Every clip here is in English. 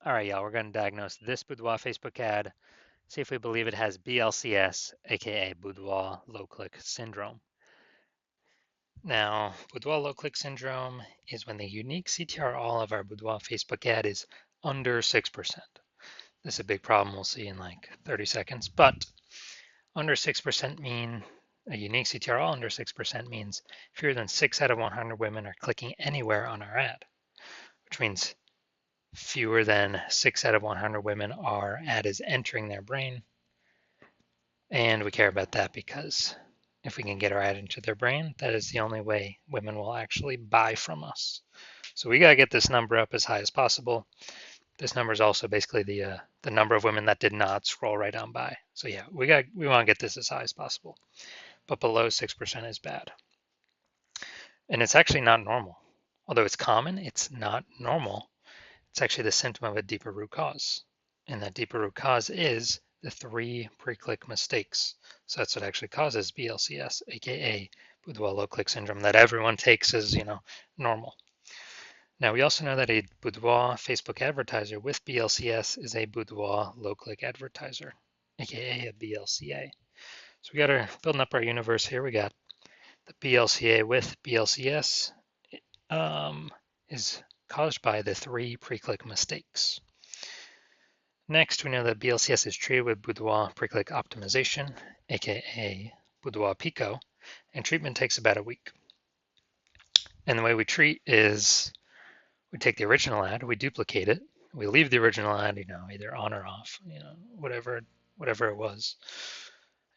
All right, y'all, we're going to diagnose this Boudoir Facebook ad, see if we believe it has BLCS, aka Boudoir low click syndrome. Now, Boudoir low click syndrome is when the unique CTR all of our Boudoir Facebook ad is under 6%. This is a big problem we'll see in like 30 seconds, but under 6% mean a unique CTR all under 6% means fewer than 6 out of 100 women are clicking anywhere on our ad, which means fewer than 6 out of 100 women our ad is entering their brain. And we care about that because if we can get our ad into their brain, that is the only way women will actually buy from us. So we got to get this number up as high as possible. This number is also basically the number of women that did not scroll right on by. So yeah, we want to get this as high as possible. But below 6% is bad. And it's actually not normal. Although it's common, it's not normal. It's actually the symptom of a deeper root cause. And that deeper root cause is the 3 pre-click mistakes. So that's what actually causes BLCS, aka Boudoir low click syndrome, that everyone takes as, normal. Now we also know that a Boudoir Facebook advertiser with BLCS is a Boudoir low click advertiser, aka a BLCA. So we got our building up our universe here. We got the BLCA with BLCS is caused by the 3 pre-click mistakes. Next, we know that BLCS is treated with Boudoir pre-click optimization, aka Boudoir Pico, and treatment takes about a week. And the way we treat is we take the original ad, we duplicate it, we leave the original ad, either on or off, whatever it was.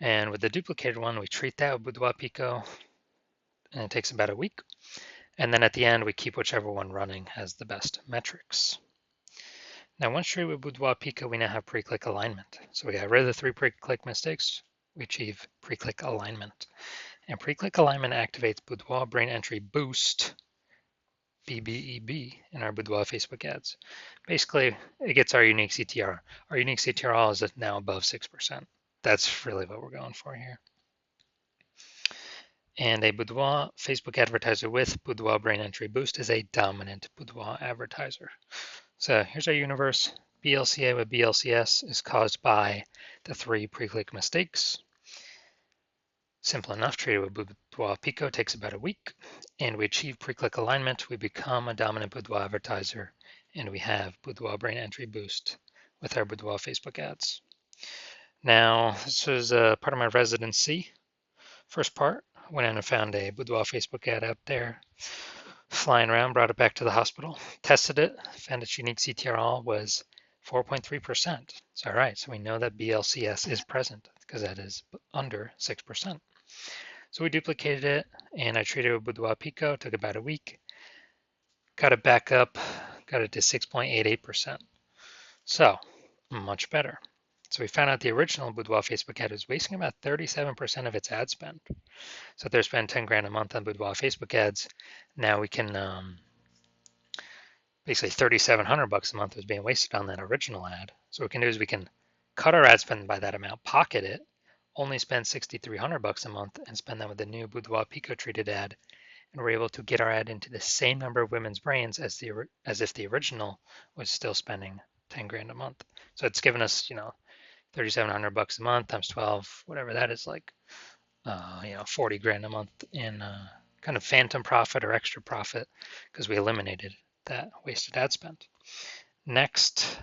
And with the duplicated one, we treat that with Boudoir Pico, and it takes about a week. And then at the end, we keep whichever one running has the best metrics. Now, once treated with Boudoir Pico, we now have pre-click alignment. So we got rid of the 3 pre-click mistakes. We achieve pre-click alignment. And pre-click alignment activates Boudoir Brain Entry Boost, BBEB, in our Boudoir Facebook ads. Basically, it gets our unique CTR. Our unique CTR is now above 6%. That's really what we're going for here. And a Boudoir Facebook advertiser with Boudoir Brain Entry Boost is a dominant Boudoir advertiser. So here's our universe. BLCA with BLCS is caused by the 3 pre-click mistakes. Simple enough, treated with Boudoir Pico takes about a week, and we achieve pre-click alignment. We become a dominant Boudoir advertiser, and we have Boudoir Brain Entry Boost with our Boudoir Facebook ads. Now, this was part of my residency. First part, went in and found a Boudoir Facebook ad out there, flying around, brought it back to the hospital, tested it, found its unique CTR was 4.3%. It's all right, so we know that BLCS is present because that is under 6%. So we duplicated it, and I treated it with Boudoir Pico, took about a week, got it back up, got it to 6.88%. So much better. So we found out the original Boudoir Facebook ad was wasting about 37% of its ad spend. So if they're spending 10 grand a month on Boudoir Facebook ads, now we can basically 3,700 bucks a month was being wasted on that original ad. So what we can do is we can cut our ad spend by that amount, pocket it, only spend 6,300 bucks a month, and spend that with the new Boudoir Pico treated ad, and we're able to get our ad into the same number of women's brains as if the original was still spending 10 grand a month. So it's given us 3,700 bucks a month times 12, whatever that is, like 40 grand a month in kind of phantom profit or extra profit because we eliminated that wasted ad spend. Next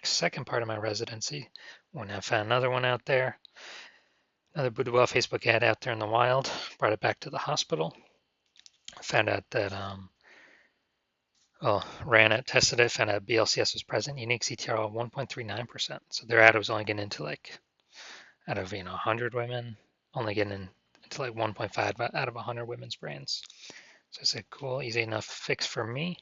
second part of my residency, when I found another one out there, another Boudoir Facebook ad out there in the wild, brought it back to the hospital, found out that ran it, tested it, found out BLCS was present, unique CTR of 1.39%. So their ad was only getting into out of 100 women, only getting into 1.5 out of 100 women's brains. So I said, cool, easy enough fix for me.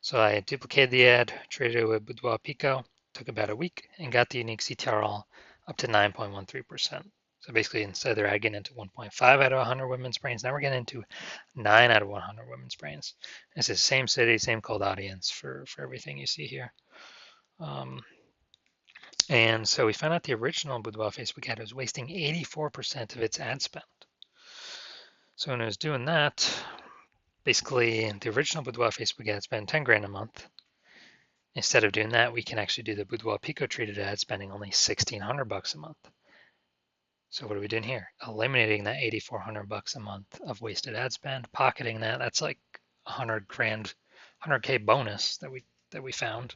So I duplicated the ad, treated it with Boudoir Pico, took about a week, and got the unique CTR all up to 9.13%. So basically, instead of their ad getting into 1.5 out of 100 women's brains, now we're getting into 9 out of 100 women's brains. It's the same city, same cold audience for everything you see here. And so we found out the original Boudoir Facebook ad was wasting 84% of its ad spend. So when it was doing that, basically the original Boudoir Facebook ad spent 10 grand a month. Instead of doing that, we can actually do the Boudoir Pico treated ad spending only $1,600 a month. So what are we doing here? Eliminating that $8,400 a month of wasted ad spend, pocketing that. That's like 100K, 100K bonus that we found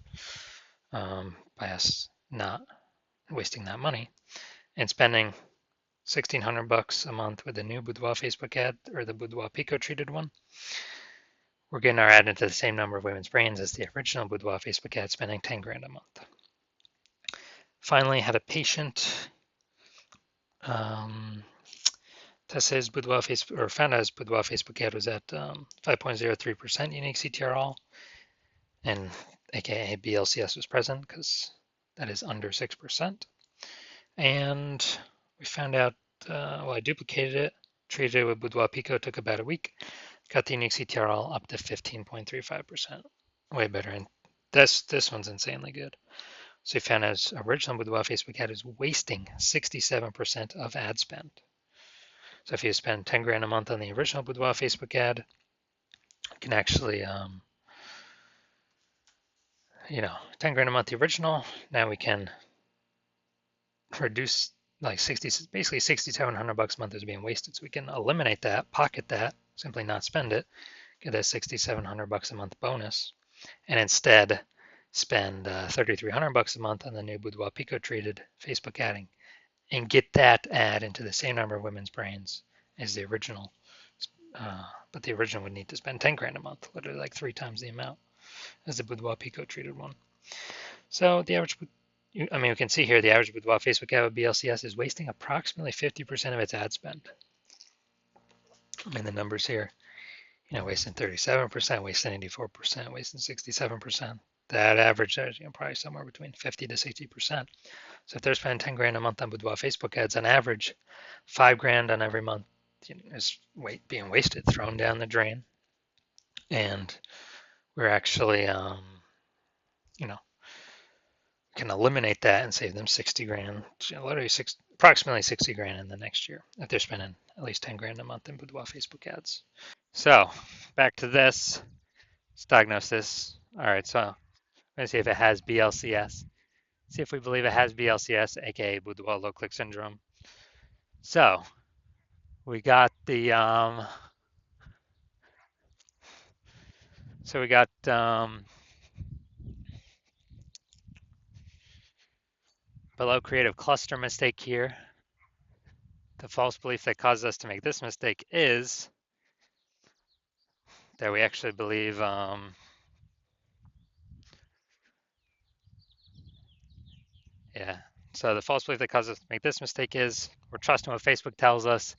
by us not wasting that money and spending $1,600 a month with the new Boudoir Facebook ad or the Boudoir Pico treated one. We're getting our ad into the same number of women's brains as the original Boudoir Facebook ad, spending 10 grand a month. Finally, had a patient test his Boudoir Facebook, or found out his Boudoir Facebook ad was at 5.03% unique CTRL, and aka BLCS was present because that is under 6%. And we found out, well, I duplicated it, treated it with Boudoir Pico, took about a week, got the unique CTRL up to 15.35%, way better. And this one's insanely good. So we found his original Boudoir Facebook ad is wasting 67% of ad spend. So if you spend 10 grand a month on the original Boudoir Facebook ad, you can actually, 10 grand a month the original. Now we can reduce like basically $6,700 a month is being wasted. So we can eliminate that, pocket that, simply not spend it, get a $6,700 a month bonus, and instead spend $3,300 a month on the new Boudoir Pico treated Facebook adding, and get that ad into the same number of women's brains as the original. But the original would need to spend 10 grand a month, literally like 3 times the amount as the Boudoir Pico treated one. So the average, we can see here the average Boudoir Facebook ad with BLCS is wasting approximately 50% of its ad spend. I mean, the numbers here, wasting 37%, wasting 84%, wasting 67%. That average is probably somewhere between 50 to 60%. So if they're spending 10 grand a month on Boudoir Facebook ads, on average, 5 grand on every month is being wasted, thrown down the drain. And we're actually, can eliminate that and save them 60 grand, literally approximately 60 grand in the next year if they're spending at least 10 grand a month in Boudoir Facebook ads. So back to this, let's diagnose this. All right, so I'm gonna see if it has BLCS. See if we believe it has BLCS, aka Boudoir low click syndrome. So we got the below creative cluster mistake here. The false belief that causes us to make this mistake is that we actually believe so the false belief that causes us to make this mistake is we're trusting what Facebook tells us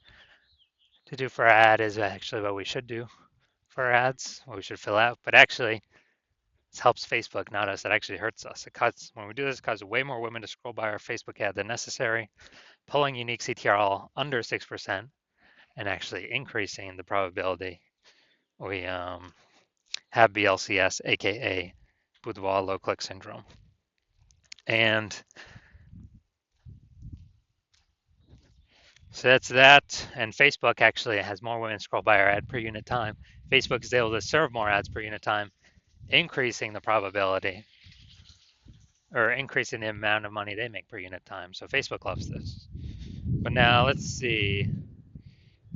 to do for our ad is actually what we should do for our ads, what we should fill out. But actually, this helps Facebook, not us. It actually hurts us. When we do this, it causes way more women to scroll by our Facebook ad than necessary, pulling unique CTRL under 6% and actually increasing the probability we have BLCS, aka Boudoir low click syndrome. And so that's that. And Facebook actually has more women scroll by our ad per unit time. Facebook is able to serve more ads per unit time, increasing the probability or increasing the amount of money they make per unit time. So Facebook loves this. But now let's see.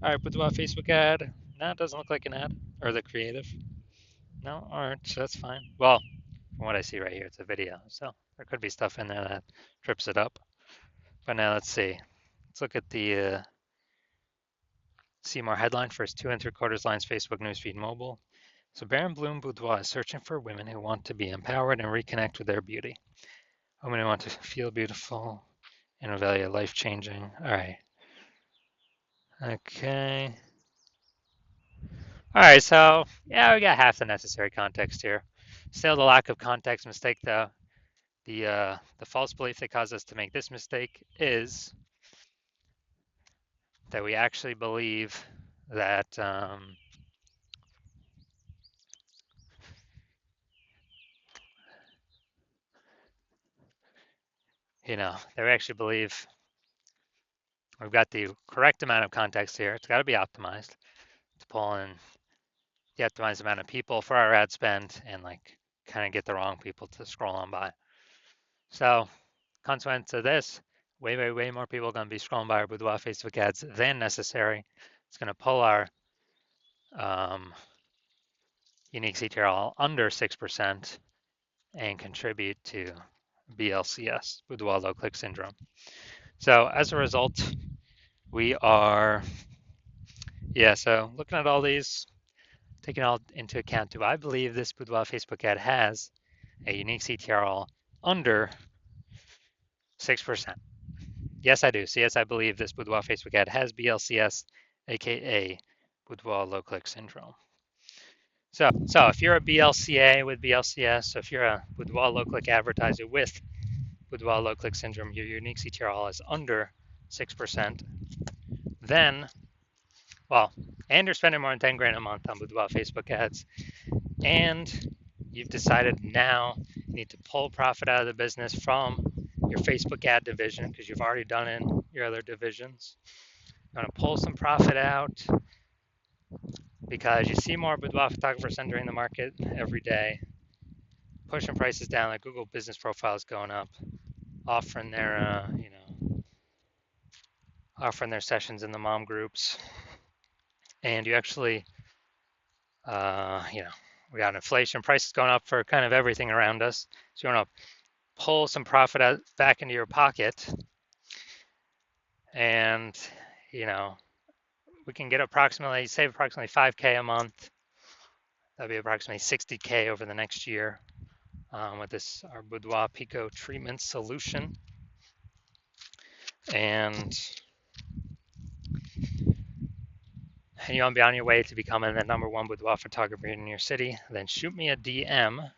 All right, Boudoir Facebook ad. No, it doesn't look like an ad or the creative. No, all right, so that's fine. Well, from what I see right here, it's a video. So there could be stuff in there that trips it up. But now let's see. Let's look at the see more headline first 2¾ lines Facebook newsfeed mobile. So Baron Bloom Boudoir is searching for women who want to be empowered and reconnect with their beauty. Women who want to feel beautiful and value life changing. All right. Okay. All right. So yeah, we got half the necessary context here. Still, the lack of context mistake though. The false belief that caused us to make this mistake is that we actually believe that that we actually believe we've got the correct amount of context here. It's got to be optimized to pull in the optimized amount of people for our ad spend and like kind of get the wrong people to scroll on by. So, consequence of this, way more people are going to be scrolling by our Boudoir Facebook ads than necessary. It's going to pull our um, unique CTRL under 6% and contribute to BLCS, Boudoir low click syndrome. So as a result, we are, so looking at all these, taking all into account, do I believe this Boudoir Facebook ad has a unique CTRL under 6%? Yes, I do. So yes, I believe this Boudoir Facebook ad has BLCS, aka Boudoir low click syndrome. So if you're a BLCA with BLCS, so if you're a Boudoir low click advertiser with Boudoir low click syndrome, your unique CTRL is under 6%, then, and you're spending more than 10 grand a month on Boudoir Facebook ads, and you've decided now you need to pull profit out of the business from your Facebook ad division because you've already done it in your other divisions. You want to pull some profit out because you see more boudoir photographers entering the market every day, pushing prices down. Like Google Business Profile is going up, offering their offering their sessions in the mom groups, and you actually we got inflation, prices going up for kind of everything around us. So you want to pull some profit out, back into your pocket, and we can get save approximately 5K a month. That'd be approximately 60K over the next year with this our Boudoir Pico treatment solution. And you want to be on your way to becoming the #1 boudoir photographer in your city, then shoot me a DM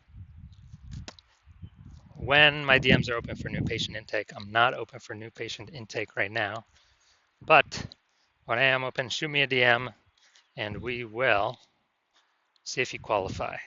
when my DMs are open for new patient intake. I'm not open for new patient intake right now, but when I am open, shoot me a DM and we will see if you qualify.